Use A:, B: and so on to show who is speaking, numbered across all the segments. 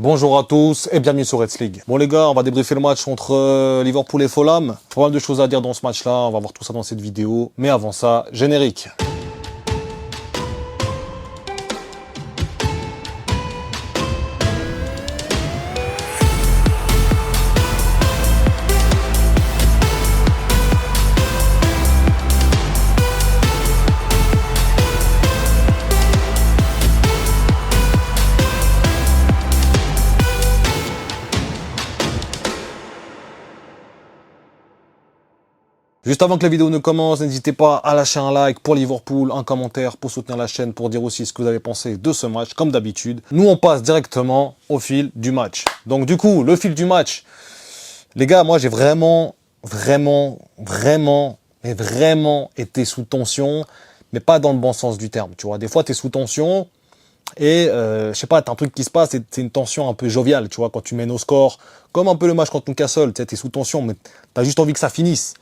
A: Bonjour à tous et bienvenue sur Reds League. Bon les gars, on va débriefer le match entre Liverpool et Fulham. Pas mal de choses à dire dans ce match-là, on va voir tout ça dans cette vidéo. Mais avant ça, générique. Juste avant que la vidéo ne commence, n'hésitez pas à lâcher un like pour Liverpool, un commentaire pour soutenir la chaîne, pour dire aussi ce que vous avez pensé de ce match, comme d'habitude. Nous, on passe directement au fil du match. Donc du coup, le fil du match, les gars, moi j'ai vraiment été sous tension, mais pas dans le bon sens du terme, tu vois. Des fois, tu es sous tension et, je sais pas, t'as un truc qui se passe, c'est une tension un peu joviale, tu vois, quand tu mènes au score, comme un peu le match contre Newcastle, tu sais, t'es sous tension, mais t'as juste envie que ça finisse.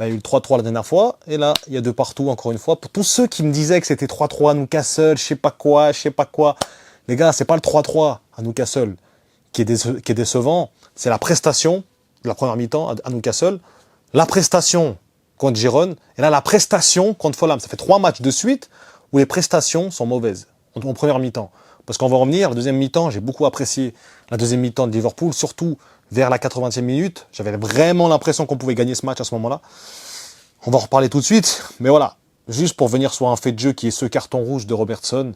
A: Là, il y a eu le 3-3 la dernière fois, et là, il y a 2 partout, encore une fois. Pour tous ceux qui me disaient que c'était 3-3 à Newcastle, je sais pas quoi, les gars, c'est pas le 3-3 à Newcastle qui est décevant, c'est la prestation de la première mi-temps à Newcastle, la prestation contre Girona, et là, la prestation contre Fulham. Ça fait 3 matchs de suite où les prestations sont mauvaises, en première mi-temps. Parce qu'on va revenir, la deuxième mi-temps, j'ai beaucoup apprécié la deuxième mi-temps de Liverpool, surtout vers la 80e minute. J'avais vraiment l'impression qu'on pouvait gagner ce match à ce moment-là. On va en reparler tout de suite, mais voilà. Juste pour venir sur un fait de jeu qui est ce carton rouge de Robertson,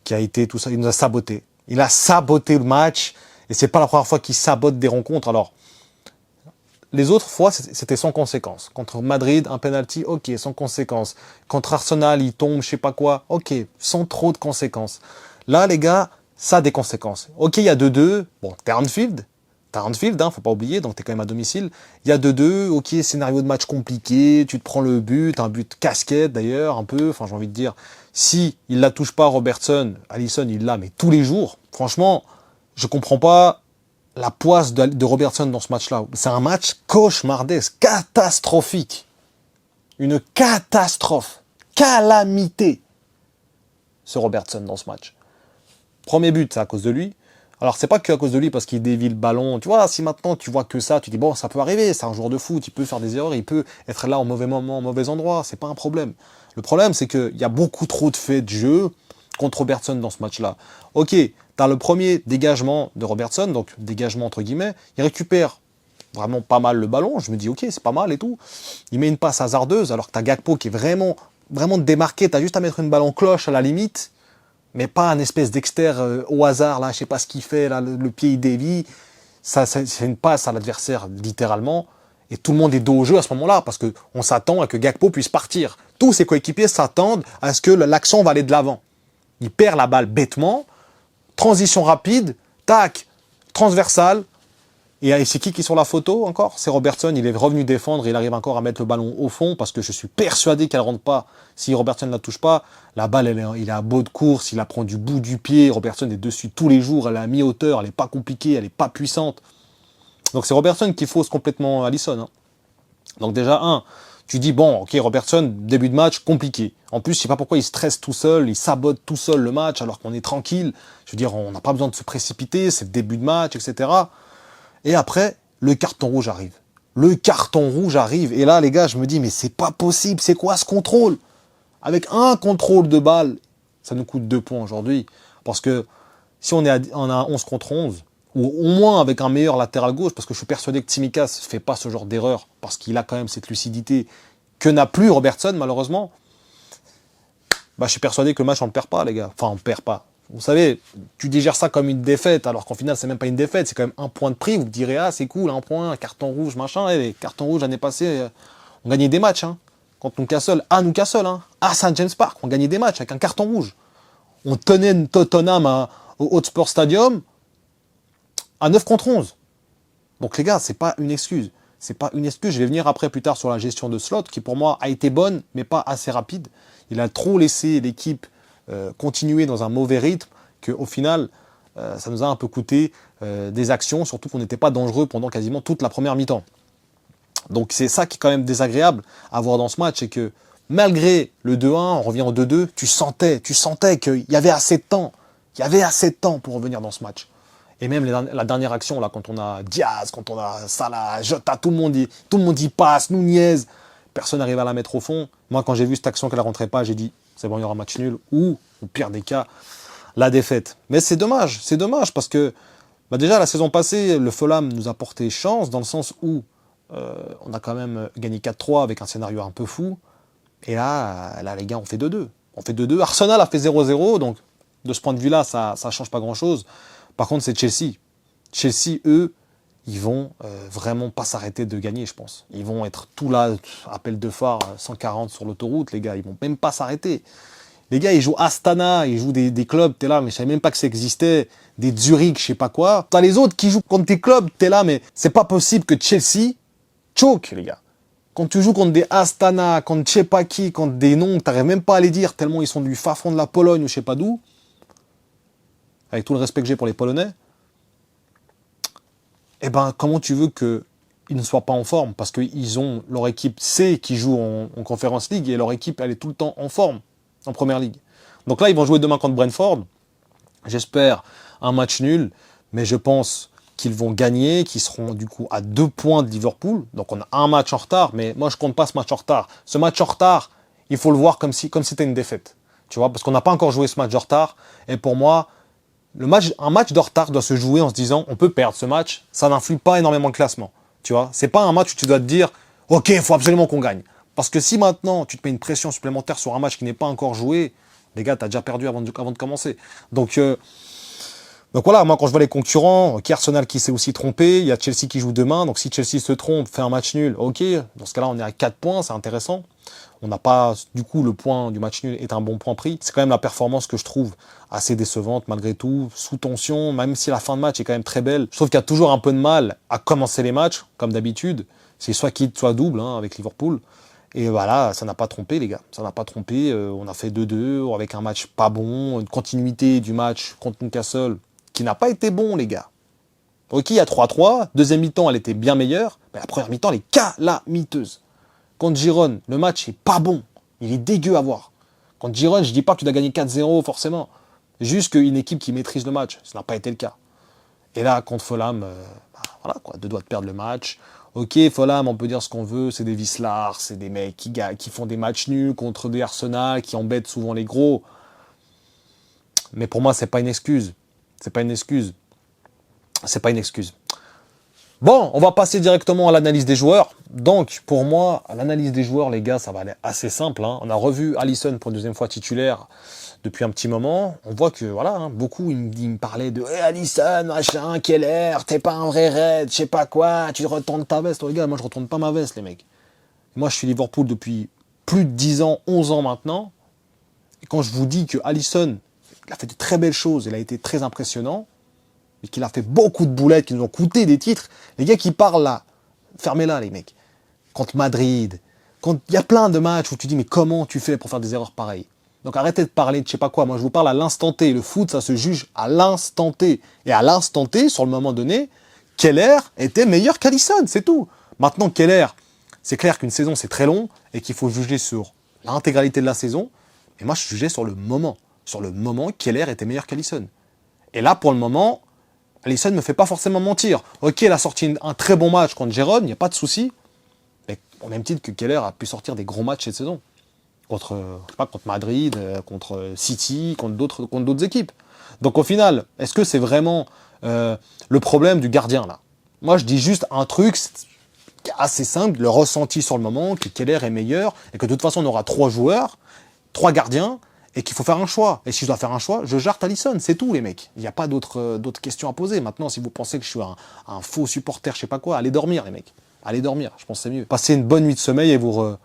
A: qui a été tout ça, il nous a saboté. Il a saboté le match, et c'est pas la première fois qu'il sabote des rencontres. Alors, les autres fois, c'était sans conséquence. Contre Madrid, un penalty, ok, sans conséquence. Contre Arsenal, il tombe, je sais pas quoi, ok, sans trop de conséquences. Là, les gars, ça a des conséquences. Ok, il y a 2-2, bon, t'es Anfield, hein, faut pas oublier, donc t'es quand même à domicile. Il y a 2-2, ok, scénario de match compliqué, tu te prends le but, un but casquette d'ailleurs, un peu, enfin j'ai envie de dire, si il la touche pas Robertson, Alisson il l'a, mais tous les jours, franchement, je comprends pas la poisse de Robertson dans ce match-là. C'est un match cauchemardesque, catastrophique. Une catastrophe, calamité, ce Robertson dans ce match. Premier but, c'est à cause de lui. Alors, c'est pas que à cause de lui, parce qu'il dévie le ballon. Tu vois, si maintenant tu vois que ça, tu dis, bon, ça peut arriver, c'est un joueur de foot, il peut faire des erreurs, il peut être là au mauvais moment, au mauvais endroit, c'est pas un problème. Le problème, c'est qu'il y a beaucoup trop de faits de jeu contre Robertson dans ce match-là. Ok, t'as le premier dégagement de Robertson, donc dégagement entre guillemets, il récupère vraiment pas mal le ballon, je me dis, ok, c'est pas mal et tout. Il met une passe hasardeuse, alors que t'as Gakpo qui est vraiment démarqué, t'as juste à mettre une balle en cloche à la limite, mais pas un espèce d'exter au hasard, là, je sais pas ce qu'il fait, là, le pied il dévie. Ça, c'est une passe à l'adversaire, littéralement. Et tout le monde est dos au jeu à ce moment-là, parce qu'on s'attend à que Gakpo puisse partir. Tous ses coéquipiers s'attendent à ce que l'action va aller de l'avant. Il perd la balle bêtement, transition rapide, tac, transversale. Et c'est qui est sur la photo encore? C'est Robertson, il est revenu défendre, il arrive encore à mettre le ballon au fond, parce que je suis persuadé qu'elle ne rentre pas. Si Robertson ne la touche pas, la balle, il est à bout de course, il la prend du bout du pied, Robertson est dessus tous les jours, elle est à mi-hauteur, elle n'est pas compliquée, elle n'est pas puissante. Donc c'est Robertson qui fausse complètement Alisson. Hein. Donc déjà, tu dis, bon, ok, Robertson, début de match, compliqué. En plus, je sais pas pourquoi il stresse tout seul, il sabote tout seul le match, alors qu'on est tranquille. Je veux dire, on n'a pas besoin de se précipiter, c'est le début de match, etc. Et après, le carton rouge arrive. Le carton rouge arrive. Et là, les gars, je me dis, mais c'est pas possible. C'est quoi ce contrôle? Avec un contrôle de balle, ça nous coûte 2 points aujourd'hui. Parce que si on a 11 contre 11, ou au moins avec un meilleur latéral gauche, parce que je suis persuadé que Tsimikas ne fait pas ce genre d'erreur, parce qu'il a quand même cette lucidité que n'a plus Robertson, malheureusement, bah, je suis persuadé que le match, on ne le perd pas, les gars. Enfin, on ne perd pas. Vous savez, tu digères ça comme une défaite, alors qu'en final, c'est même pas une défaite, c'est quand même un point de prix. Vous direz, ah, c'est cool, un point, un carton rouge, machin. Et les cartons rouges, l'année passée, on gagnait des matchs, hein. Contre Newcastle, à St. James Park, on gagnait des matchs avec un carton rouge. On tenait Tottenham au Hotspur Stadium à 9 contre 11. Donc les gars, c'est pas une excuse. C'est pas une excuse. Je vais venir après plus tard sur la gestion de slot, qui pour moi a été bonne, mais pas assez rapide. Il a trop laissé l'équipe continuer dans un mauvais rythme, qu'au final, ça nous a un peu coûté des actions, surtout qu'on n'était pas dangereux pendant quasiment toute la première mi-temps. Donc c'est ça qui est quand même désagréable à voir dans ce match, c'est que malgré le 2-1, on revient au 2-2, tu sentais qu'il y avait assez de temps. Il y avait assez de temps pour revenir dans ce match. Et même la dernière action, là, quand on a Diaz, quand on a Salah, Jota, tout le monde y passe, Nunez. Personne n'arrive à la mettre au fond. Moi, quand j'ai vu cette action qu'elle ne rentrait pas, j'ai dit, c'est bon, il y aura match nul. Ou, au pire des cas, la défaite. Mais c'est dommage parce que bah déjà, la saison passée, le Fulham nous a porté chance dans le sens où on a quand même gagné 4-3 avec un scénario un peu fou. Et là, les gars, on fait 2-2. On fait 2-2. Arsenal a fait 0-0, donc de ce point de vue-là, ça ne change pas grand-chose. Par contre, c'est Chelsea. Chelsea, eux, ils vont vraiment pas s'arrêter de gagner, je pense. Ils vont être tout là, appel de phare, 140 sur l'autoroute, les gars. Ils vont même pas s'arrêter. Les gars, ils jouent Astana, ils jouent des clubs, t'es là, mais je savais même pas que ça existait. Des Zurich, je sais pas quoi. T'as les autres qui jouent contre tes clubs, t'es là, mais c'est pas possible que Chelsea choke, les gars. Quand tu joues contre des Astana, contre je sais pas qui, contre des noms que t'arrives même pas à les dire, tellement ils sont du fin fond de la Pologne ou je sais pas d'où, avec tout le respect que j'ai pour les Polonais, eh ben, comment tu veux qu'ils ne soient pas en forme? Parce qu'ils ont leur équipe C qui joue en Conference League et leur équipe, elle est tout le temps en forme en Première Ligue. Donc là, ils vont jouer demain contre Brentford. J'espère un match nul, mais je pense qu'ils vont gagner, qu'ils seront du coup à 2 points de Liverpool. Donc on a un match en retard, mais moi je compte pas ce match en retard. Ce match en retard, il faut le voir comme si c'était une défaite. Tu vois, parce qu'on n'a pas encore joué ce match de retard. Et pour moi, un match de retard doit se jouer en se disant on peut perdre ce match, ça n'influe pas énormément le classement. Tu vois, c'est pas un match où tu dois te dire ok, il faut absolument qu'on gagne. Parce que si maintenant tu te mets une pression supplémentaire sur un match qui n'est pas encore joué, les gars, t'as déjà perdu avant de commencer. Donc voilà, moi quand je vois les concurrents, Arsenal qui s'est aussi trompé, il y a Chelsea qui joue demain, donc si Chelsea se trompe, fait un match nul, ok, dans ce cas-là on est à 4 points, c'est intéressant. On n'a pas, du coup, le point du match nul est un bon point pris. C'est quand même la performance que je trouve assez décevante, malgré tout, sous tension, même si la fin de match est quand même très belle. Je trouve qu'il y a toujours un peu de mal à commencer les matchs, comme d'habitude. C'est soit quitte, soit double, hein, avec Liverpool. Et voilà, ça n'a pas trompé, les gars. Ça n'a pas trompé. On a fait 2-2, avec un match pas bon, une continuité du match contre Newcastle, qui n'a pas été bon, les gars. Ok, il y a 3-3. Deuxième mi-temps, elle était bien meilleure. Mais la première mi-temps, elle est calamiteuse. Contre Girone, le match est pas bon. Il est dégueu à voir. Contre Girone, je dis pas que tu dois gagner 4-0 forcément. Juste qu'une équipe qui maîtrise le match. Ça n'a pas été le cas. Et là, contre Fulham, voilà quoi, 2 doigts de perdre le match. Ok, Fulham, on peut dire ce qu'on veut, c'est des vislards, c'est des mecs qui font des matchs nuls contre des Arsenal, qui embêtent souvent les gros. Mais pour moi, c'est pas une excuse. C'est pas une excuse. C'est pas une excuse. Bon, on va passer directement à l'analyse des joueurs. Donc, pour moi, l'analyse des joueurs, les gars, ça va aller assez simple. Hein. On a revu Alisson pour une deuxième fois titulaire depuis un petit moment. On voit que, voilà, hein, beaucoup, ils me parlaient de hey, Alisson, machin, Keller, t'es pas un vrai raid, je sais pas quoi, tu retournes ta veste. Oh, les gars, moi, je retourne pas ma veste, les mecs. Moi, je suis Liverpool depuis plus de 10 ans, 11 ans maintenant. Et quand je vous dis que Alisson, il a fait de très belles choses, il a été très impressionnant, et qu'il a fait beaucoup de boulettes qui nous ont coûté des titres. Les gars qui parlent là, fermez-la les mecs. Contre Madrid, il y a plein de matchs où tu dis mais comment tu fais pour faire des erreurs pareilles? Donc arrêtez de parler de je sais pas quoi. Moi je vous parle à l'instant T. Le foot ça se juge à l'instant T. Et à l'instant T, sur le moment donné, Keller était meilleur qu'Alisson, c'est tout. Maintenant Keller, c'est clair qu'une saison c'est très long et qu'il faut juger sur l'intégralité de la saison. Et moi je jugeais sur le moment. Sur le moment, Keller était meilleur qu'Alisson. Et là pour le moment, Alisson ne me fait pas forcément mentir. Ok, elle a sorti un très bon match contre Gérone, il n'y a pas de souci. Mais au même titre que Keller a pu sortir des gros matchs cette saison. Contre Madrid, contre City, contre d'autres équipes. Donc au final, est-ce que c'est vraiment le problème du gardien là? Moi je dis juste un truc assez simple, le ressenti sur le moment, que Keller est meilleur, et que de toute façon on aura 3 joueurs, 3 gardiens, et qu'il faut faire un choix. Et si je dois faire un choix, je jarte Alisson, c'est tout les mecs. Il n'y a pas d'autres questions à poser. Maintenant, si vous pensez que je suis un faux supporter, je sais pas quoi, allez dormir les mecs. Allez dormir, je pense que c'est mieux. Passez une bonne nuit de sommeil et vous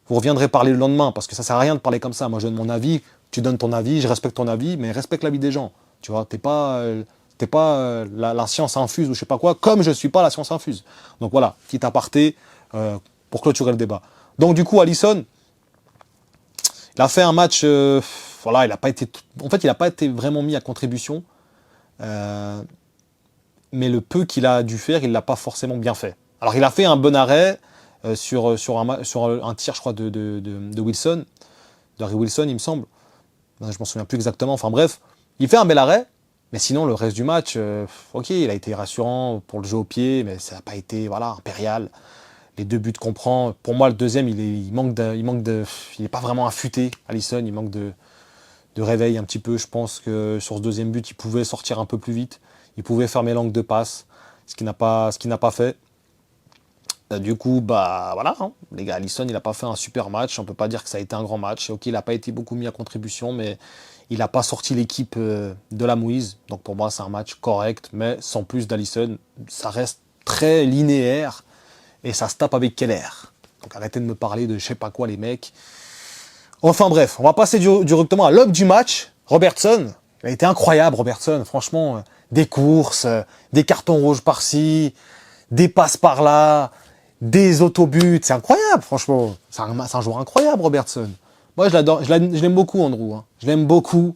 A: reviendrez parler le lendemain, parce que ça sert à rien de parler comme ça. Moi je donne mon avis, tu donnes ton avis, je respecte ton avis, mais respecte l'avis des gens. Tu vois, t'es pas la science infuse ou je sais pas quoi, comme je suis pas la science infuse. Donc voilà, petit aparté pour clôturer le débat. Donc du coup, Alisson, il a fait un match, voilà, il n'a pas été vraiment mis à contribution, mais le peu qu'il a dû faire, il l'a pas forcément bien fait. Alors il a fait un bon arrêt sur un tir, je crois, de Wilson, de Harry Wilson, il me semble. Je m'en souviens plus exactement. Enfin bref, il fait un bel arrêt, Mais sinon, le reste du match, ok, il a été rassurant pour le jeu au pied, mais ça n'a pas été, voilà, impérial. Les 2 buts qu'on prend, pour moi, le deuxième, il est pas vraiment affûté, Alisson, il manque de réveil un petit peu. Je pense que sur ce deuxième but, il pouvait sortir un peu plus vite, il pouvait fermer l'angle de passe, ce qu'il n'a pas fait. Du coup, bah voilà, hein. Les gars, Alisson, il n'a pas fait un super match. On peut pas dire que ça a été un grand match. Ok, il n'a pas été beaucoup mis à contribution, mais il n'a pas sorti l'équipe de la mouise. Donc pour moi, c'est un match correct, mais sans plus d'Alisson. Ça reste très linéaire et ça se tape avec Keller. Donc arrêtez de me parler de je sais pas quoi, les mecs. Enfin bref, on va passer directement à l'homme du match. Robertson, il a été incroyable, Robertson. Franchement, des courses, des cartons rouges par-ci, des passes par-là, des autobuts. C'est incroyable, franchement. C'est un joueur incroyable, Robertson. Moi, je l'adore, je l'aime beaucoup, Andrew. Hein. Je l'aime beaucoup.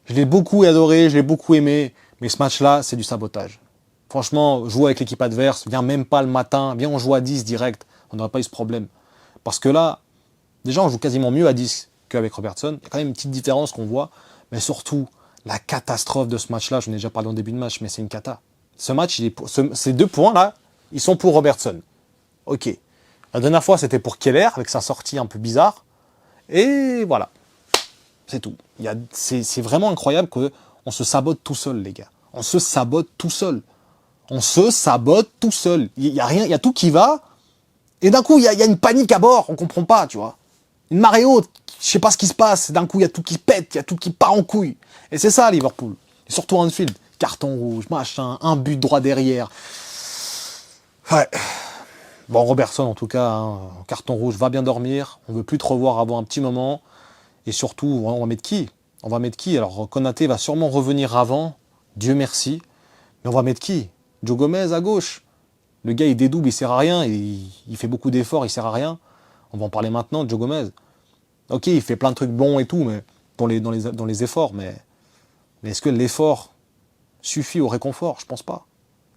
A: Je l'ai beaucoup adoré, je l'ai beaucoup aimé. Mais ce match-là, c'est du sabotage. Franchement, jouer avec l'équipe adverse, viens même pas le matin, viens on joue à 10 direct. On n'aurait pas eu ce problème. Parce que là, déjà, on joue quasiment mieux à 10 qu'avec Robertson. Il y a quand même une petite différence qu'on voit. Mais surtout, la catastrophe de ce match-là, je n'ai déjà parlé en début de match, mais c'est une cata. Ce match, ces 2 points-là, ils sont pour Robertson. Ok. La dernière fois, c'était pour Keller, avec sa sortie un peu bizarre. Et voilà. C'est tout. C'est vraiment incroyable qu'on se sabote tout seul, les gars. On se sabote tout seul. On se sabote tout seul. Il y a rien, il y a tout qui va. Et d'un coup, il y a une panique à bord. On comprend pas, tu vois. Une marée haute. Je sais pas ce qui se passe. D'un coup, il y a tout qui pète. Il y a tout qui part en couille. Et c'est ça, Liverpool. Et surtout Anfield. Carton rouge, machin, un but droit derrière. Ouais. Bon, Robertson, en tout cas, hein, carton rouge, va bien dormir. On veut plus te revoir avant un petit moment. Et surtout, on va mettre qui? On va mettre qui? Alors, Konaté va sûrement revenir avant. Dieu merci. Mais on va mettre qui? Joe Gomez à gauche. Le gars, il dédouble, il sert à rien. Il fait beaucoup d'efforts, il sert à rien. On va en parler maintenant de Joe Gomez. Ok, il fait plein de trucs bons et tout, mais dans les efforts. Mais est-ce que l'effort suffit au réconfort? Je pense pas.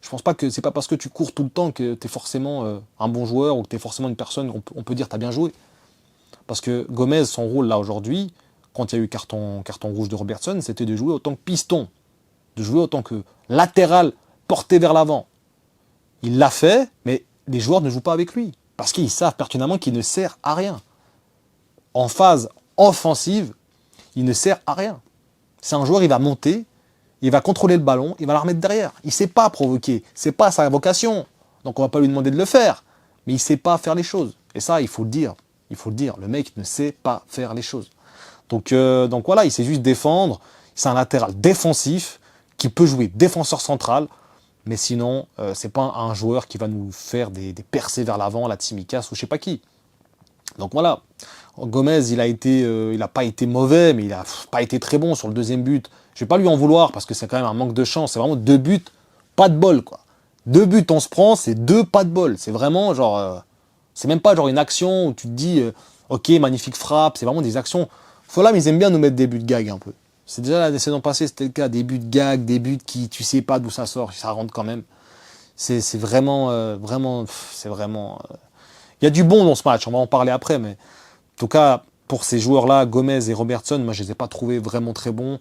A: Je pense pas que c'est pas parce que tu cours tout le temps que tu es forcément un bon joueur ou que tu es forcément une personne, on peut dire t'as bien joué. Parce que Gomez, son rôle là aujourd'hui, quand il y a eu carton rouge de Robertson, c'était de jouer autant que piston, de jouer autant que latéral porté vers l'avant. Il l'a fait, mais les joueurs ne jouent pas avec lui. Parce qu'ils savent pertinemment qu'il ne sert à rien. En phase offensive, il ne sert à rien. C'est un joueur, il va monter, il va contrôler le ballon, il va la remettre derrière. Il ne sait pas provoquer, c'est pas sa vocation. Donc on ne va pas lui demander de le faire. Mais il ne sait pas faire les choses. Et ça, il faut le dire. Il faut le dire. Le mec ne sait pas faire les choses. Donc voilà, il sait juste défendre. C'est un latéral défensif qui peut jouer défenseur central. Mais sinon, c'est pas un joueur qui va nous faire des percées vers l'avant, la Tsimikas ou je sais pas qui. Donc voilà, Gomez, il a pas été mauvais, mais il a pas été très bon sur le deuxième but. Je vais pas lui en vouloir parce que c'est quand même un manque de chance. C'est vraiment 2 buts, pas de bol quoi. 2 buts on se prend, c'est 2 pas de bol. C'est vraiment genre, c'est même pas genre une action où tu te dis, ok magnifique frappe. C'est vraiment des actions. Fulham ils aiment bien nous mettre des buts de gag un peu. C'est déjà la saison passée, c'était le cas, des buts de gag, des buts qui tu sais pas d'où ça sort, ça rentre quand même. C'est vraiment, c'est vraiment. Il y a du bon dans ce match, on va en parler après, mais en tout cas, pour ces joueurs-là, Gomez et Robertson, moi je les ai pas trouvés vraiment très bons.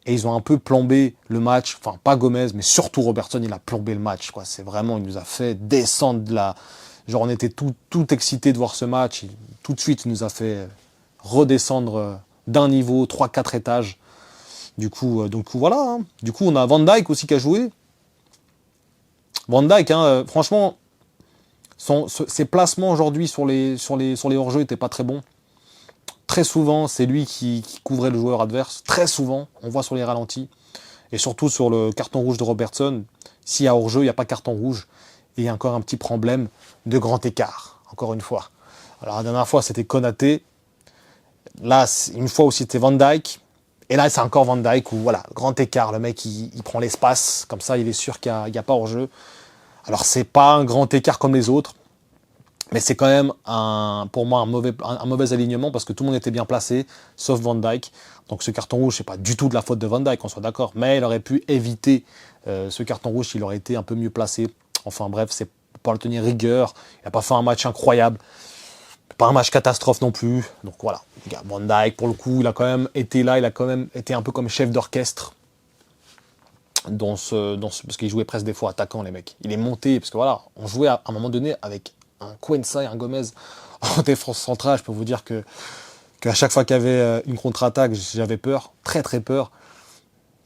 A: Et ils ont un peu plombé le match, enfin pas Gomez, mais surtout Robertson, il a plombé le match, quoi. C'est vraiment, il nous a fait descendre de la. Genre on était tout excités de voir ce match. Tout de suite, il nous a fait redescendre d'un niveau, 3-4 étages. Donc voilà. Hein. Du coup, on a Van Dijk aussi qui a joué. Van Dijk, hein, franchement, ses placements aujourd'hui sur les hors-jeux n'étaient pas très bons. Très souvent, c'est lui qui couvrait le joueur adverse. Très souvent, on voit sur les ralentis. Et surtout sur le carton rouge de Robertson. S'il y a hors-jeu, il n'y a pas carton rouge. Et il y a encore un petit problème de grand écart. Encore une fois. Alors la dernière fois, c'était Konaté. Là, une fois aussi, c'était Van Dijk. Et là, c'est encore Van Dijk où, voilà, grand écart. Le mec, il prend l'espace. Comme ça, il est sûr qu'il n'y a pas hors-jeu. Alors, c'est pas un grand écart comme les autres. Mais c'est quand même, pour moi, un mauvais alignement parce que tout le monde était bien placé, sauf Van Dijk. Donc ce carton rouge, c'est pas du tout de la faute de Van Dijk, on soit d'accord. Mais il aurait pu éviter ce carton rouge s'il aurait été un peu mieux placé. Enfin bref, c'est pour le tenir rigueur. Il n'a pas fait un match incroyable. Pas un match catastrophe non plus. Donc voilà. Van Dijk, pour le coup, il a quand même été là. Il a quand même été un peu comme chef d'orchestre. parce qu'il jouait presque des fois attaquant, les mecs. Il est monté, parce que voilà, on jouait à un moment donné avec un Quensa et un Gomez en défense centrale. Je peux vous dire qu'à chaque fois qu'il y avait une contre-attaque, j'avais peur, très très peur.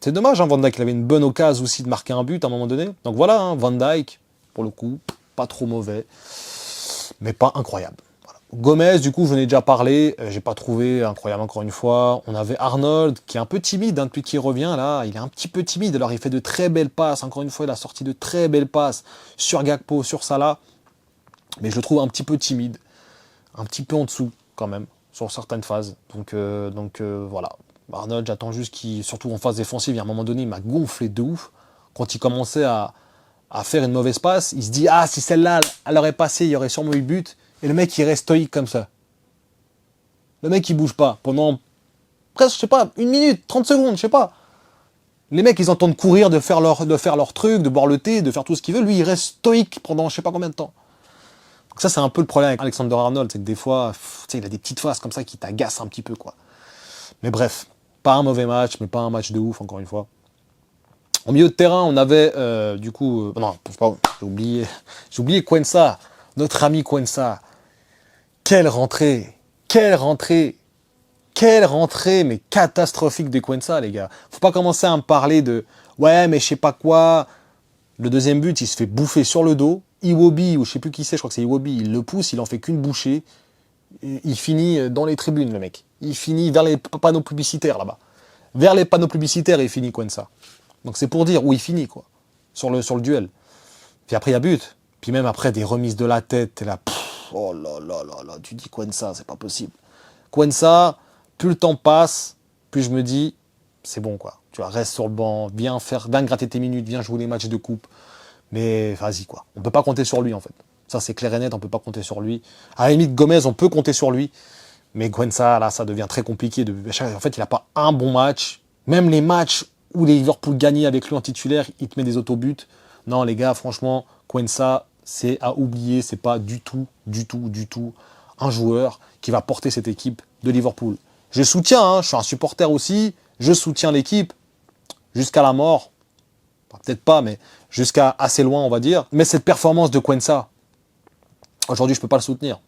A: C'est dommage, hein, Van Dijk, il avait une bonne occasion aussi de marquer un but à un moment donné. Donc voilà, hein, Van Dijk, pour le coup, pas trop mauvais, mais pas incroyable. Voilà. Gomez, du coup, je n'ai déjà parlé, j'ai pas trouvé incroyable encore une fois. On avait Arnold, qui est un peu timide hein, depuis qu'il revient, là, il est un petit peu timide, alors il fait de très belles passes, encore une fois, il a sorti de très belles passes sur Gakpo, sur Salah, mais je le trouve un petit peu timide, un petit peu en dessous, quand même, sur certaines phases. Donc voilà. Arnold, j'attends juste qu'il, surtout en phase défensive, à un moment donné, il m'a gonflé de ouf. Quand il commençait à faire une mauvaise passe, il se dit, ah, si celle-là, elle aurait passé, il y aurait sûrement eu but. Et le mec, il reste stoïque comme ça. Le mec, il bouge pas pendant presque, je sais pas, 1 minute, 30 secondes, je sais pas. Les mecs, ils entendent courir, de faire leur truc, de boire le thé, de faire tout ce qu'ils veulent. Lui, il reste stoïque pendant je sais pas combien de temps. Donc ça, c'est un peu le problème avec Alexander Arnold, c'est que des fois, tu sais, il a des petites phases comme ça qui t'agacent un petit peu, quoi. Mais bref, pas un mauvais match, mais pas un match de ouf, encore une fois. Au milieu de terrain, on avait, du coup... non, j'ai oublié Quensa, notre ami Quensa. Quelle rentrée, quelle rentrée, quelle rentrée, mais catastrophique de Quensa, les gars. Faut pas commencer à me parler de... Ouais, mais je sais pas quoi. Le deuxième but, il se fait bouffer sur le dos. Iwobi, ou je sais plus qui c'est, je crois que c'est Iwobi, il le pousse, il en fait qu'une bouchée. Il finit dans les tribunes, le mec. Il finit vers les panneaux publicitaires, là-bas. Vers les panneaux publicitaires, il finit Quensa. Donc c'est pour dire où il finit, quoi. Sur le duel. Puis après, il y a but. Puis même après, des remises de la tête, t'es là, oh là là là là, tu dis Quensa, c'est pas possible. Quensa, plus le temps passe, plus je me dis, c'est bon, quoi. Tu vois, reste sur le banc, viens gratter tes minutes, viens jouer les matchs de coupe. Mais vas-y, quoi. On peut pas compter sur lui, en fait. Ça, c'est clair et net, on peut pas compter sur lui. À la limite, Gomez, on peut compter sur lui. Mais Quensa, là, ça devient très compliqué. En fait, il n'a pas un bon match. Même les matchs où les Liverpool gagnaient avec lui en titulaire, il te met des autobuts. Non, les gars, franchement, Quensa, c'est à oublier. C'est pas du tout un joueur qui va porter cette équipe de Liverpool. Je soutiens, hein, je suis un supporter aussi. Je soutiens l'équipe jusqu'à la mort. Enfin, peut-être pas, mais jusqu'à assez loin, on va dire. Mais cette performance de Quensa, aujourd'hui, je peux pas le soutenir.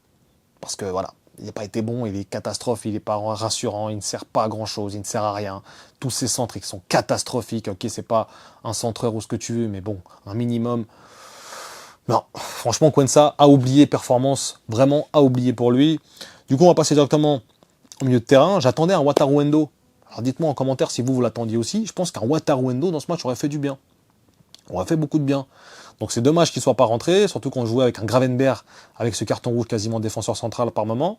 A: Parce que voilà, il n'a pas été bon, il est catastrophe, il n'est pas rassurant, il ne sert pas à grand chose, il ne sert à rien. Tous ces centres, ils sont catastrophiques. Ok, c'est pas un centreur ou ce que tu veux, mais bon, un minimum. Non, franchement, Quensa a oublié performance, vraiment a oublié pour lui. Du coup, on va passer directement au milieu de terrain. J'attendais un Wataru Endo. Alors dites-moi en commentaire si vous l'attendiez aussi. Je pense qu'un Wataru Endo dans ce match aurait fait du bien. Aurait fait beaucoup de bien. Donc c'est dommage qu'il ne soit pas rentré, surtout qu'on jouait avec un Gravenberg, avec ce carton rouge quasiment défenseur central par moment.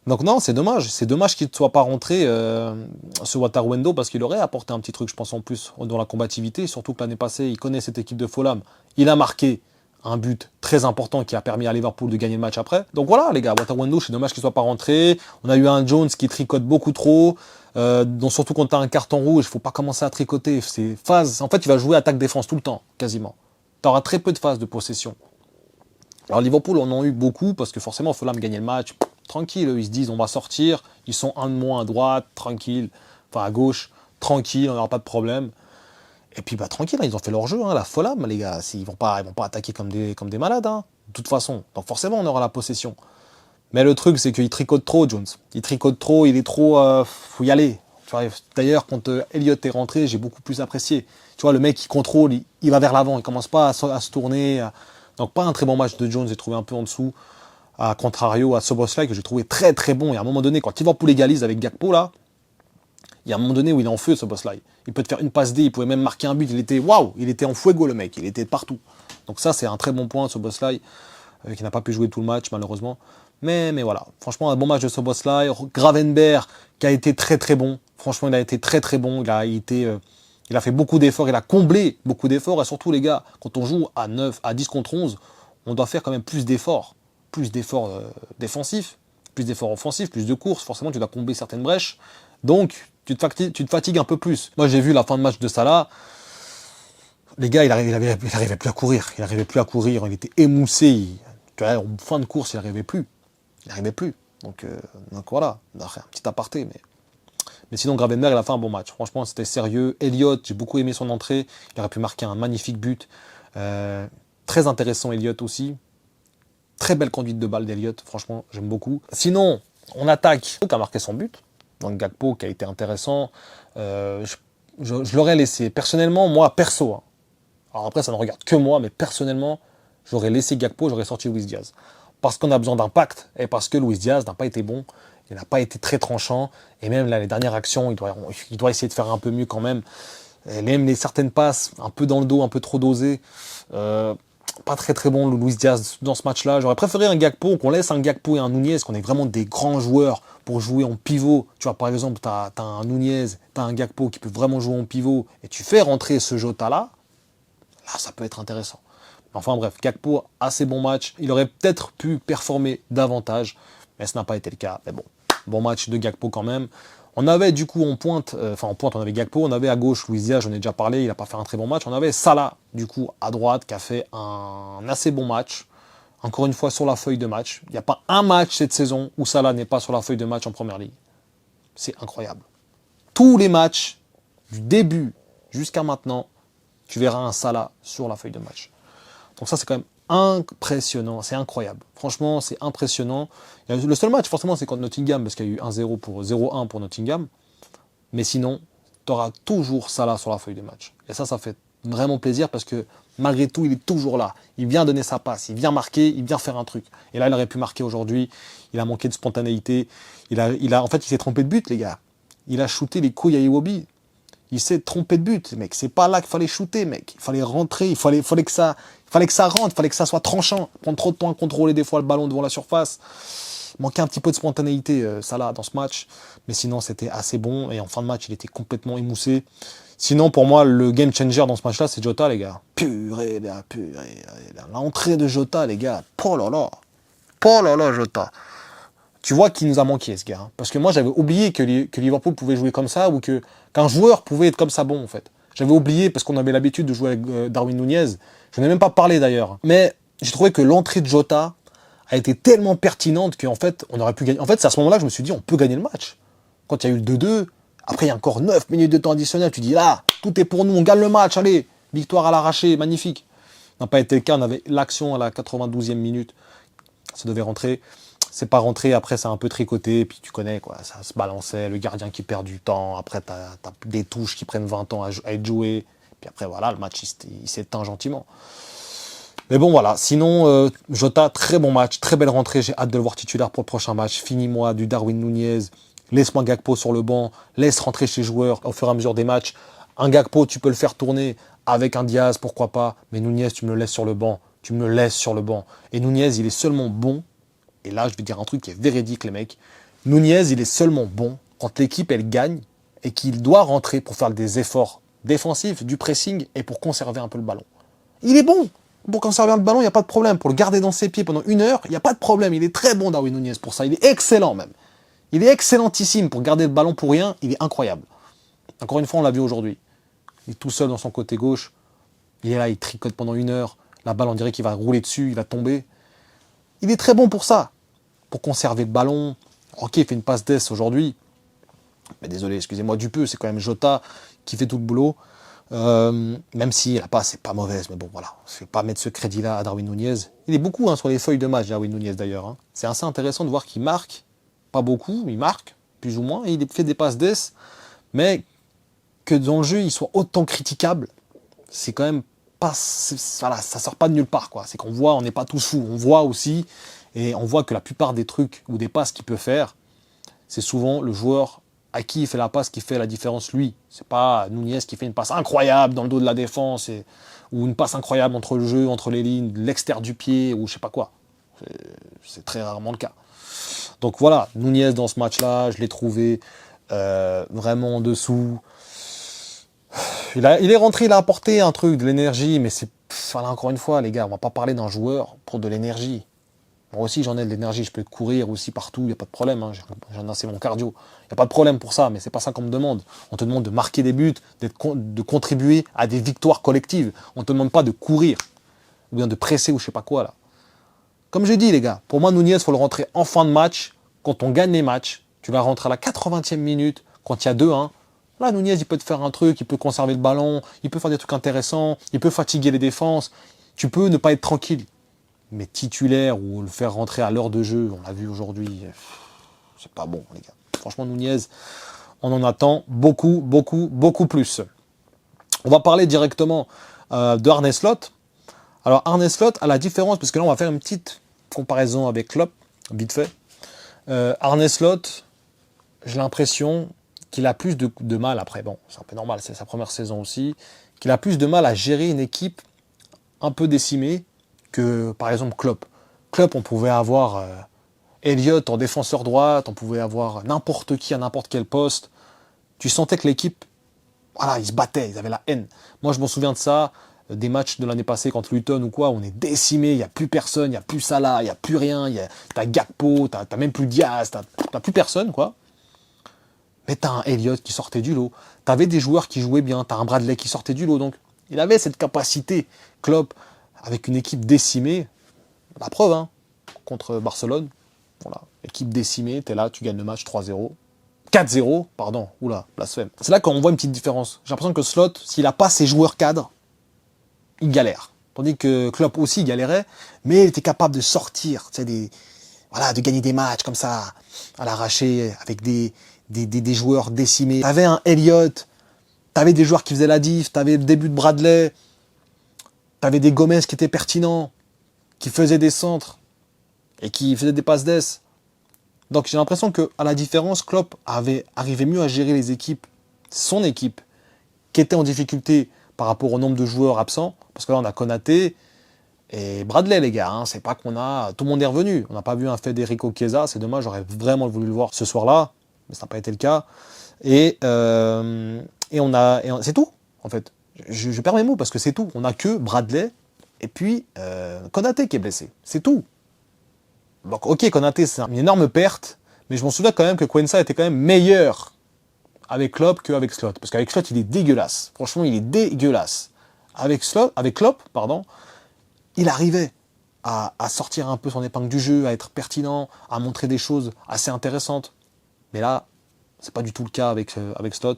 A: Donc non, c'est dommage qu'il ne soit pas rentré, ce Wataru Endo, parce qu'il aurait apporté un petit truc, je pense, en plus, dans la combativité, surtout que l'année passée, il connaît cette équipe de Fulham. Il a marqué un but très important qui a permis à Liverpool de gagner le match après. Donc voilà, les gars, Wataru Endo, c'est dommage qu'il ne soit pas rentré. On a eu un Jones qui tricote beaucoup trop, donc surtout quand tu as un carton rouge, il ne faut pas commencer à tricoter. C'est phase. En fait, il va jouer attaque-défense tout le temps, quasiment. Tu auras très peu de phases de possession. Alors Liverpool en a eu beaucoup parce que forcément Fulham gagnait le match. Tranquille, ils se disent on va sortir, ils sont un de moins à droite, tranquille, enfin à gauche, tranquille, on n'aura pas de problème. Et puis bah tranquille, ils ont fait leur jeu, hein, la Fulham, les gars, ils vont pas attaquer comme des malades, hein, de toute façon. Donc forcément on aura la possession. Mais le truc c'est qu'il tricote trop, Jones. Il tricote trop, il est trop, faut y aller. D'ailleurs quand Elliott est rentré, j'ai beaucoup plus apprécié. Tu vois, le mec il contrôle, il va vers l'avant, il commence pas à se tourner. Donc pas un très bon match de Jones, j'ai trouvé un peu en dessous. À contrario à Szoboszlai que j'ai trouvé très très bon. Et à un moment donné, quand Liverpool égalise avec Gakpo là, il y a un moment donné où il est en feu Szoboszlai. Il peut te faire une passe D, il pouvait même marquer un but. Il était en fuego le mec, il était partout. Donc ça c'est un très bon point Szoboszlai qui n'a pas pu jouer tout le match malheureusement. Mais voilà, franchement un bon match de Szoboszlai. Gravenberg qui a été très très bon. Franchement il a été très très bon. Il a fait beaucoup d'efforts, il a comblé beaucoup d'efforts. Et surtout les gars, quand on joue à 9, à 10 contre 11, on doit faire quand même plus d'efforts. Plus d'efforts défensifs, plus d'efforts offensifs, plus de courses. Forcément, tu dois combler certaines brèches. Donc, tu te fatigues un peu plus. Moi, j'ai vu la fin de match de Salah. Les gars, il arrivait plus à courir. Il arrivait plus à courir. Il était émoussé. Tu vois, en fin de course, il n'arrivait plus. Il n'arrivait plus. Donc voilà. Un petit aparté, Mais sinon, Gravenberch, il a fait un bon match. Franchement, c'était sérieux. Elliott, j'ai beaucoup aimé son entrée. Il aurait pu marquer un magnifique but. Très intéressant, Elliott aussi. Très belle conduite de balle d'Elliott. Franchement, j'aime beaucoup. Sinon, on attaque. Qui a marqué son but. Donc Gakpo, qui a été intéressant. Je l'aurais laissé. Personnellement, moi, perso. Hein. Alors après, ça ne regarde que moi, mais personnellement, j'aurais laissé Gakpo, j'aurais sorti Luis Diaz. Parce qu'on a besoin d'impact et parce que Luis Diaz n'a pas été bon. Il n'a pas été très tranchant. Et même là, les dernières actions, il doit essayer de faire un peu mieux quand même. Et même certaines passes, un peu dans le dos, un peu trop dosées. Pas très très bon, le Luis Diaz, dans ce match-là. J'aurais préféré un Gakpo, qu'on laisse un Gakpo et un Nunez, qu'on ait vraiment des grands joueurs pour jouer en pivot. Tu vois, par exemple, tu as un Nunez, tu as un Gakpo qui peut vraiment jouer en pivot, et tu fais rentrer ce Jota-là, là, ça peut être intéressant. Enfin bref, Gakpo, assez bon match. Il aurait peut-être pu performer davantage, mais ce n'a pas été le cas. Mais bon match de Gakpo quand même. On avait du coup en pointe, on avait Gakpo, on avait à gauche Luis Diaz, j'en ai déjà parlé, il n'a pas fait un très bon match. On avait Salah, du coup, à droite, qui a fait un assez bon match. Encore une fois, sur la feuille de match. Il n'y a pas un match cette saison où Salah n'est pas sur la feuille de match en Première Ligue. C'est incroyable. Tous les matchs, du début jusqu'à maintenant, tu verras un Salah sur la feuille de match. Donc ça, c'est quand même impressionnant, c'est incroyable. Franchement, c'est impressionnant. Le seul match, forcément, c'est contre Nottingham, parce qu'il y a eu 0-1 pour Nottingham. Mais sinon, tu auras toujours Salah sur la feuille de match. Et ça fait vraiment plaisir, parce que malgré tout, il est toujours là. Il vient donner sa passe, il vient marquer, il vient faire un truc. Et là, il aurait pu marquer aujourd'hui. Il a manqué de spontanéité. En fait, il s'est trompé de but, les gars. Il a shooté les couilles à Iwobi. Il s'est trompé de but, mec. C'est pas là qu'il fallait shooter, mec. Il fallait rentrer, il fallait que ça rentre, il fallait que ça soit tranchant. Prendre trop de temps à contrôler des fois le ballon devant la surface. Il manquait un petit peu de spontanéité, Salah, dans ce match. Mais sinon, c'était assez bon. Et en fin de match, il était complètement émoussé. Sinon, pour moi, le game changer dans ce match-là, c'est Jota, les gars. Purée. L'entrée de Jota, les gars. Oh là là, Jota. Tu vois qu'il nous a manqué, ce gars. Hein. Parce que moi, j'avais oublié que Liverpool pouvait jouer comme ça, ou qu'un joueur pouvait être comme ça bon, en fait. J'avais oublié, parce qu'on avait l'habitude de jouer avec Darwin Nunez. Je n'ai même pas parlé, d'ailleurs. Mais j'ai trouvé que l'entrée de Jota a été tellement pertinente qu'en fait, on aurait pu gagner. En fait, c'est à ce moment-là que je me suis dit, on peut gagner le match. Quand il y a eu le 2-2, après, il y a encore 9 minutes de temps additionnel. Tu dis, là, tout est pour nous, on gagne le match, allez. Victoire à l'arraché, magnifique. Ça n'a pas été le cas, on avait l'action à la 92e minute. Ça devait rentrer. C'est pas rentré, après c'est un peu tricoté, puis tu connais quoi, ça se balançait, le gardien qui perd du temps, après t'as des touches qui prennent 20 ans à être jouées, puis après voilà, le match il s'éteint gentiment. Mais bon voilà, sinon Jota, très bon match, très belle rentrée, j'ai hâte de le voir titulaire pour le prochain match. Finis-moi du Darwin Nunez, laisse-moi Gakpo sur le banc, laisse rentrer chez les joueurs au fur et à mesure des matchs. Un Gakpo, tu peux le faire tourner avec un Diaz, pourquoi pas, mais Nunez, tu me le laisses sur le banc, Et Nunez, il est seulement bon. Et là, je vais dire un truc qui est véridique, les mecs. Nunez, il est seulement bon quand l'équipe, elle gagne et qu'il doit rentrer pour faire des efforts défensifs, du pressing et pour conserver un peu le ballon. Il est bon. Pour conserver le ballon, il n'y a pas de problème. Pour le garder dans ses pieds pendant 1 heure, il n'y a pas de problème. Il est très bon, Darwin Nunez, pour ça. Il est excellent, même. Il est excellentissime pour garder le ballon pour rien. Il est incroyable. Encore une fois, on l'a vu aujourd'hui. Il est tout seul dans son côté gauche. Il est là, il tricote pendant 1 heure. La balle, on dirait qu'il va rouler dessus, il va tomber. Il est très bon pour ça, pour conserver le ballon. Ok, il fait une passe d'ess aujourd'hui. Mais désolé, excusez-moi du peu, c'est quand même Jota qui fait tout le boulot. Même si la passe n'est pas mauvaise, mais bon voilà, je ne vais pas mettre ce crédit-là à Darwin Nunez. Il est beaucoup sur les feuilles de match, Darwin Nunez d'ailleurs. Hein. C'est assez intéressant de voir qu'il marque, pas beaucoup, il marque, plus ou moins, et il fait des passes d'ess, mais que dans le jeu, il soit autant critiquable, c'est quand même pas, voilà, ça sort pas de nulle part, quoi. C'est qu'on voit, on n'est pas tous fous, on voit aussi, et on voit que la plupart des trucs ou des passes qu'il peut faire, c'est souvent le joueur à qui il fait la passe qui fait la différence lui. C'est pas Nunez qui fait une passe incroyable dans le dos de la défense, ou une passe incroyable entre le jeu, entre les lignes, l'extérieur du pied, ou je sais pas quoi. C'est très rarement le cas. Donc voilà, Nunez dans ce match-là, je l'ai trouvé vraiment en dessous. Il est rentré, il a apporté un truc, de l'énergie, mais c'est... Voilà, encore une fois, les gars, on va pas parler d'un joueur pour de l'énergie. Moi aussi, j'en ai de l'énergie, je peux courir aussi partout, il n'y a pas de problème, hein, j'en ai assez mon cardio. Il n'y a pas de problème pour ça, mais c'est pas ça qu'on me demande. On te demande de marquer des buts, de contribuer à des victoires collectives. On te demande pas de courir, ou bien de presser, ou je sais pas quoi, là. Comme je dis, les gars, pour moi, Nunez, il faut le rentrer en fin de match. Quand on gagne les matchs, tu vas rentrer à la 80e minute, quand il y a 2-1, là, Nunez, il peut te faire un truc, il peut conserver le ballon, il peut faire des trucs intéressants, il peut fatiguer les défenses, tu peux ne pas être tranquille. Mais titulaire ou le faire rentrer à l'heure de jeu, on l'a vu aujourd'hui, c'est pas bon, les gars. Franchement, Nunez, on en attend beaucoup, beaucoup, beaucoup plus. On va parler directement de Arne Slot. Alors, Arne Slot, à la différence, parce que là, on va faire une petite comparaison avec Klopp, vite fait. Arne Slot, j'ai l'impression qu'il a plus de mal, après, bon, c'est un peu normal, c'est sa première saison aussi, qu'il a plus de mal à gérer une équipe un peu décimée que, par exemple, Klopp. Klopp, on pouvait avoir Elliott en défenseur droite, on pouvait avoir n'importe qui à n'importe quel poste. Tu sentais que l'équipe, voilà, ils se battaient, ils avaient la haine. Moi, je m'en souviens de ça, des matchs de l'année passée contre Luton ou quoi, on est décimé, il n'y a plus personne, il n'y a plus Salah, il n'y a plus rien, t'as Gakpo, t'as même plus Diaz, t'as plus personne, quoi. Mais t'as un Elliott qui sortait du lot, t'avais des joueurs qui jouaient bien, t'as un Bradley qui sortait du lot, donc il avait cette capacité, Klopp, avec une équipe décimée, la preuve, hein, contre Barcelone, voilà, équipe décimée, t'es là, tu gagnes le match 3-0, 4-0, pardon, oula, blasphème. C'est là qu'on voit une petite différence. J'ai l'impression que Slot, s'il n'a pas ses joueurs cadres, il galère. Tandis que Klopp aussi galérait, mais il était capable de sortir, tu sais, voilà, de gagner des matchs comme ça, à l'arraché, avec des joueurs décimés. T'avais un Elliott, t'avais des joueurs qui faisaient la diff, t'avais le début de Bradley, t'avais des Gomez qui étaient pertinents, qui faisaient des centres, et qui faisaient des passes d'ess. Donc j'ai l'impression qu'à la différence, Klopp arrivait mieux à gérer les équipes, son équipe, qui était en difficulté par rapport au nombre de joueurs absents. Parce que là, on a Konaté et Bradley, les gars. Hein, c'est pas qu'on a... Tout le monde est revenu. On n'a pas vu un Federico Chiesa. C'est dommage, j'aurais vraiment voulu le voir ce soir-là. Mais ça n'a pas été le cas. Et c'est tout, en fait. Je perds mes mots parce que c'est tout. On n'a que Bradley et puis Konaté qui est blessé. C'est tout. Donc ok, Konaté, c'est une énorme perte, mais je m'en souviens quand même que Quensa était quand même meilleur avec Klopp qu'avec Slot. Parce qu'avec Slot, il est dégueulasse. Franchement, il est dégueulasse. Avec Klopp, pardon, il arrivait à sortir un peu son épingle du jeu, à être pertinent, à montrer des choses assez intéressantes. Mais là, c'est pas du tout le cas avec Slot.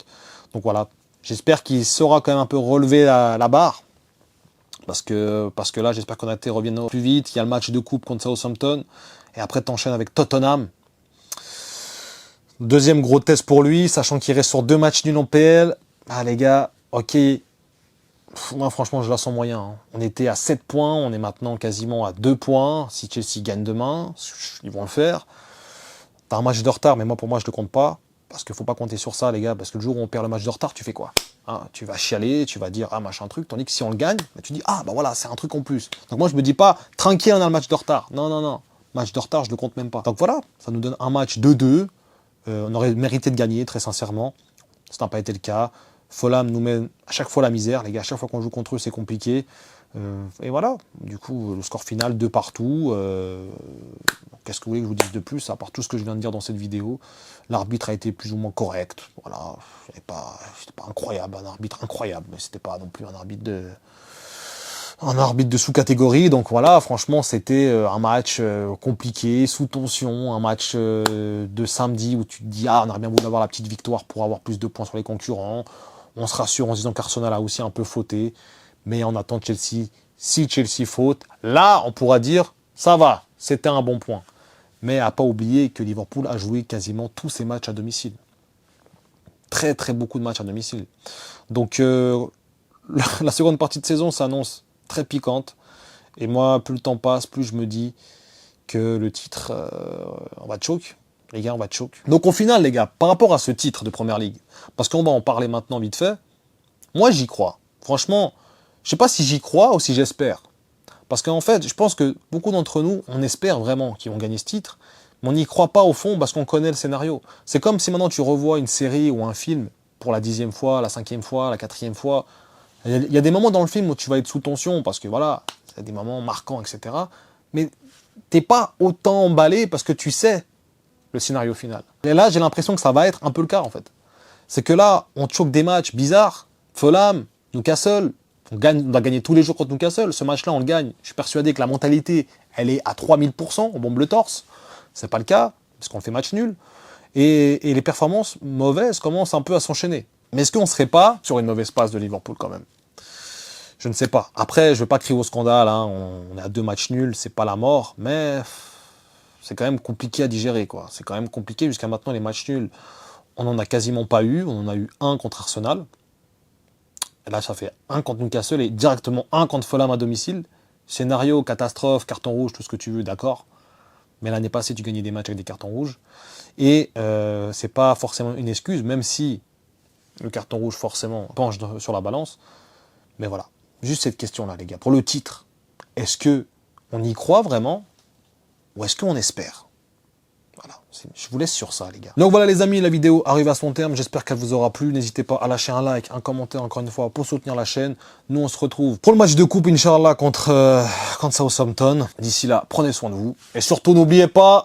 A: Donc voilà, j'espère qu'il saura quand même un peu relever la barre. Parce que là, j'espère qu'on revienne plus vite. Il y a le match de coupe contre Southampton. Et après, t'enchaînes avec Tottenham. Deuxième gros test pour lui, sachant qu'il reste sur 2 matchs nuls en PL. Ah les gars, ok. Moi, franchement, je la sens moyen. Hein. On était à 7 points. On est maintenant quasiment à 2 points. Si Chelsea gagne demain, ils vont le faire. T'as un match de retard, mais pour moi, je ne le compte pas. Parce qu'il ne faut pas compter sur ça, les gars. Parce que le jour où on perd le match de retard, tu fais quoi? Hein, tu vas chialer, tu vas dire ah machin truc, tandis que si on le gagne, bah, tu dis ah bah voilà, c'est un truc en plus. Donc moi je me dis pas tranquille, on a le match de retard. Non, non, non. Match de retard, je le compte même pas. Donc voilà, ça nous donne un match 2-2. On aurait mérité de gagner, très sincèrement. Ça n'a pas été le cas. Fulham nous met à chaque fois la misère, les gars. À chaque fois qu'on joue contre eux, c'est compliqué. Et voilà, du coup, le score final 2 partout. Qu'est-ce que vous voulez que je vous dise de plus, à part tout ce que je viens de dire dans cette vidéo. L'arbitre a été plus ou moins correct. Voilà, c'était pas incroyable, un arbitre incroyable, mais c'était pas non plus un arbitre de sous-catégorie. Donc voilà, franchement, c'était un match compliqué, sous tension, un match de samedi où tu te dis ah, on aurait bien voulu avoir la petite victoire pour avoir plus de points sur les concurrents. On se rassure en se disant qu'Arsenal a aussi un peu fauté. Mais on attend Chelsea. Si Chelsea faute, là, on pourra dire, ça va, c'était un bon point. Mais à pas oublier que Liverpool a joué quasiment tous ses matchs à domicile. Très, très beaucoup de matchs à domicile. Donc, la seconde partie de saison s'annonce très piquante. Et moi, plus le temps passe, plus je me dis que le titre, on va choke. Les gars, on va choke. Donc, au final, les gars, par rapport à ce titre de Première Ligue, parce qu'on va en parler maintenant vite fait, moi, j'y crois. Franchement, je sais pas si j'y crois ou si j'espère. Parce qu'en fait, je pense que beaucoup d'entre nous, on espère vraiment qu'ils vont gagner ce titre, mais on n'y croit pas au fond parce qu'on connaît le scénario. C'est comme si maintenant tu revois une série ou un film pour la 10e fois, la 5e fois, la 4e fois. Il y a des moments dans le film où tu vas être sous tension parce que voilà, c'est des moments marquants, etc. Mais t'es pas autant emballé parce que tu sais le scénario final. Et là, j'ai l'impression que ça va être un peu le cas en fait. C'est que là, on choque des matchs bizarres. Fulham, Newcastle, on doit gagner tous les jours contre Newcastle. Ce match-là, on le gagne. Je suis persuadé que la mentalité, elle est à 3000%. On bombe le torse. C'est pas le cas, parce qu'on fait match nul. Et les performances mauvaises commencent un peu à s'enchaîner. Mais est-ce qu'on ne serait pas sur une mauvaise passe de Liverpool quand même? Je ne sais pas. Après, je ne veux pas crier au scandale, hein. On est à 2 matchs nuls, c'est pas la mort, mais c'est quand même compliqué à digérer, quoi. C'est quand même compliqué. Jusqu'à maintenant, les matchs nuls, on n'en a quasiment pas eu. On en a eu un contre Arsenal. Et là, ça fait un contre Newcastle et directement un contre Fulham à domicile. Scénario, catastrophe, carton rouge, tout ce que tu veux, d'accord. Mais l'année passée, tu gagnais des matchs avec des cartons rouges. Et c'est pas forcément une excuse, même si le carton rouge, forcément, penche sur la balance. Mais voilà. Juste cette question-là, les gars. Pour le titre, est-ce que on y croit vraiment ou est-ce qu'on espère? Voilà. Je vous laisse sur ça, les gars. Donc voilà, les amis, la vidéo arrive à son terme. J'espère qu'elle vous aura plu. N'hésitez pas à lâcher un like, un commentaire, encore une fois, pour soutenir la chaîne. Nous, on se retrouve pour le match de coupe, Inch'Allah, contre Southampton. D'ici là, prenez soin de vous. Et surtout, n'oubliez pas...